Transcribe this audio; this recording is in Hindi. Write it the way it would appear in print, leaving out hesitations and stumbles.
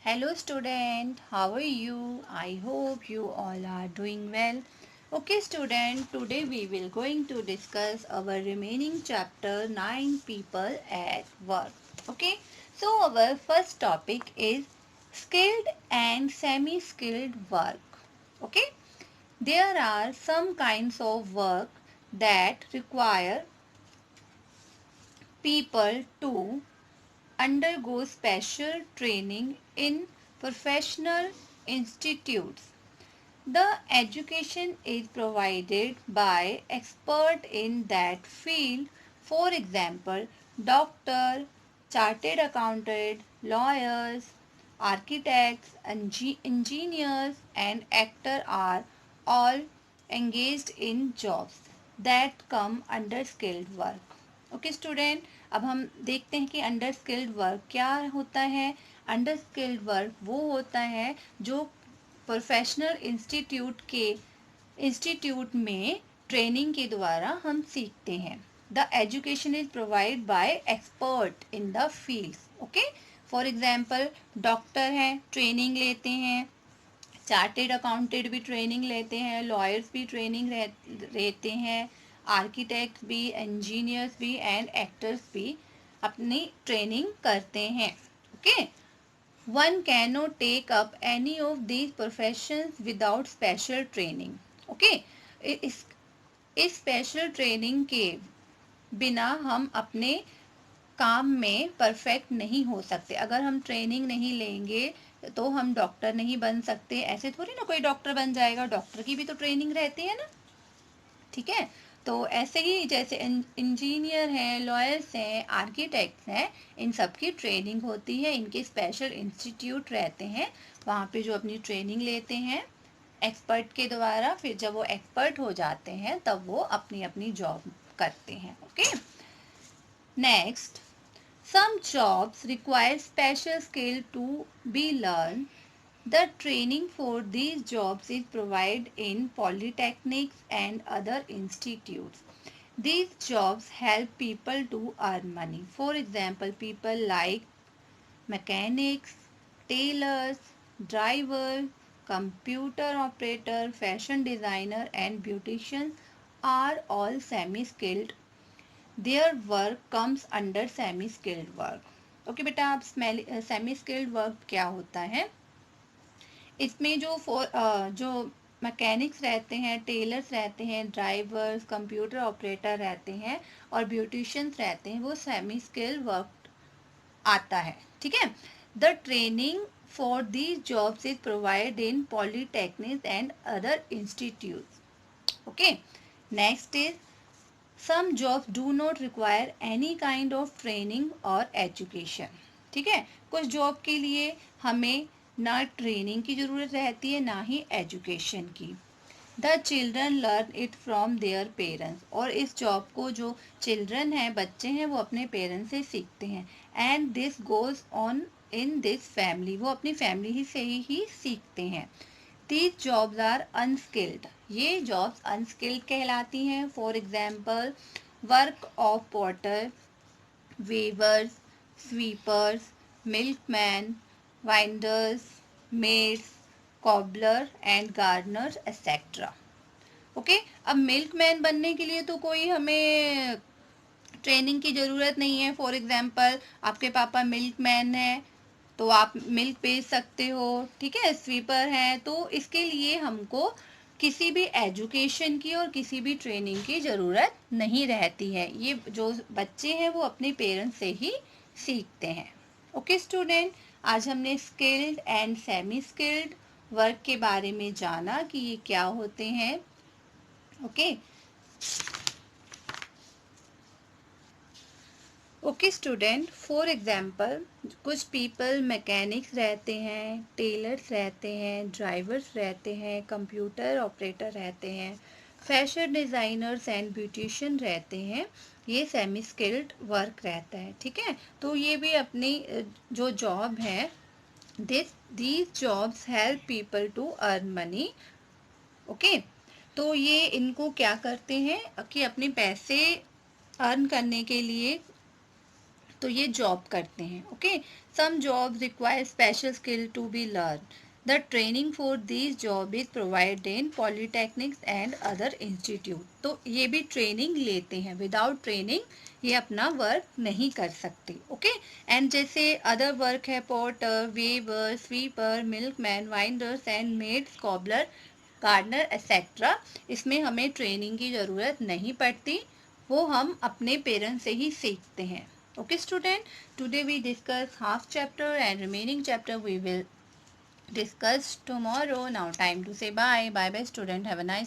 Hello student, how are you? I hope you all are doing well. Okay student, today we will going to discuss our remaining chapter 9 people at work. Okay, so our first topic is skilled and semi-skilled work. Okay, there are some kinds of work that require people to undergo special training in professional institutes. The education is provided by expert in that field. For example, doctor, chartered accountant, lawyers, architects, engineers and actor are all engaged in jobs that come under skilled work. Okay student, अब हम देखते हैं कि अंडर स्किल्ड वर्क क्या होता है। अंडर स्किल्ड वर्क वो होता है जो प्रोफेशनल इंस्टीट्यूट में ट्रेनिंग के द्वारा हम सीखते हैं। The education is provide by expert in the fields. Okay, for example doctor हैं, ट्रेनिंग लेते हैं, चार्टेड अकाउंटेंट भी ट्रेनिंग लेते हैं, लॉयर्स भी ट्रेनिंग लेते हैं, आर्किटेक्ट भी, इंजीनियर्स भी एंड एक्टर्स भी अपनी ट्रेनिंग करते हैं। Okay, one cannot take up any of these professions without special training. Okay, इस स्पेशल ट्रेनिंग के बिना हम अपने काम में परफेक्ट नहीं हो सकते। अगर हम ट्रेनिंग नहीं लेंगे तो हम डॉक्टर नहीं बन सकते। ऐसे थोड़ी ना कोई डॉक्टर बन जाएगा, डॉक्टर की भी तो ट्रेनिंग रहती है ना। ठीक है, तो ऐसे ही जैसे इंजीनियर हैं, लॉयर्स हैं, आर्किटेक्ट्स हैं, इन सब की ट्रेनिंग होती है। इनके स्पेशल इंस्टीट्यूट रहते हैं, वहाँ पे जो अपनी ट्रेनिंग लेते हैं एक्सपर्ट के द्वारा। फिर जब वो एक्सपर्ट हो जाते हैं तब वो अपनी अपनी जॉब करते हैं। Okay, next, some jobs require special skill to be learned. The training for these jobs is provided in polytechnics and other institutes. These jobs help people to earn money. For example, people like mechanics, tailors, drivers, computer operator, fashion designer and beauticians are all semi-skilled. Their work comes under semi skilled work. Okay बेटा, आप सेमी स्किल्ड वर्क क्या होता है, इसमें जो मैकेनिक्स रहते हैं, टेलर्स रहते हैं, ड्राइवर्स, कंप्यूटर ऑपरेटर रहते हैं और ब्यूटिशियंस रहते हैं, वो सेमी स्किल्ड वर्क आता है। ठीक है, the training for these jobs is provide in polytechnic and other institute. Okay, next is some jobs do not require any kind of training or education. ठीक है, कुछ जॉब के लिए हमें ना ट्रेनिंग की ज़रूरत रहती है ना ही एजुकेशन की। The children learn it from their parents, और इस जॉब को जो चिल्ड्रन हैं, बच्चे हैं, वो अपने पेरेंट्स से सीखते हैं। And this goes on in this family, वो अपनी फैमिली से ही सीखते हैं। These jobs are unskilled. ये जॉब्स अनस्किल्ड कहलाती हैं। For example, work of porter, weavers, sweepers, milkman, winders, maids, cobbler and gardener etcetera. Okay, अब मिल्कमैन बनने के लिए तो कोई हमें ट्रेनिंग की ज़रूरत नहीं है। फॉर एग्जाम्पल, आपके पापा मिल्कमैन है तो आप मिल्क बेच सकते हो। ठीक है, स्वीपर है, तो इसके लिए हमको किसी भी एजुकेशन की और किसी भी ट्रेनिंग की ज़रूरत नहीं रहती है। ये जो बच्चे हैं वो अपने पेरेंट्स से ही सीखते हैं। ओके स्टूडेंट, आज हमने skilled and semi skilled work के बारे में जाना कि ये क्या होते हैं। Okay, okay student, for example, कुछ पीपल मैकेनिक्स रहते हैं, टेलर्स रहते हैं, ड्राइवर्स रहते हैं, कंप्यूटर ऑपरेटर रहते हैं, फैशन डिज़ाइनर्स एंड ब्यूटिशियन रहते हैं। ये सेमी स्किल्ड वर्क रहता है। ठीक है, तो ये भी अपनी जो जॉब है, these jobs help people to earn money. Okay, तो ये इनको क्या करते हैं कि अपने पैसे अर्न करने के लिए तो ये जॉब करते हैं। Okay, Some jobs require special skill to be learned. The training for these jobs is provided in polytechnics and other institute. तो ये भी ट्रेनिंग लेते हैं, विदाउट ट्रेनिंग ये अपना वर्क नहीं कर सकते. ओके. एंड जैसे अदर वर्क है porter, weaver, sweeper, milkman, winders and maids, cobbler, gardener etcetera, इसमें हमें ट्रेनिंग की ज़रूरत नहीं पड़ती, वो हम अपने पेरेंट्स से ही सीखते हैं. Okay student, today we discuss half chapter and remaining chapter we will discuss tomorrow. Now time to say bye. Bye bye student. Have a nice day.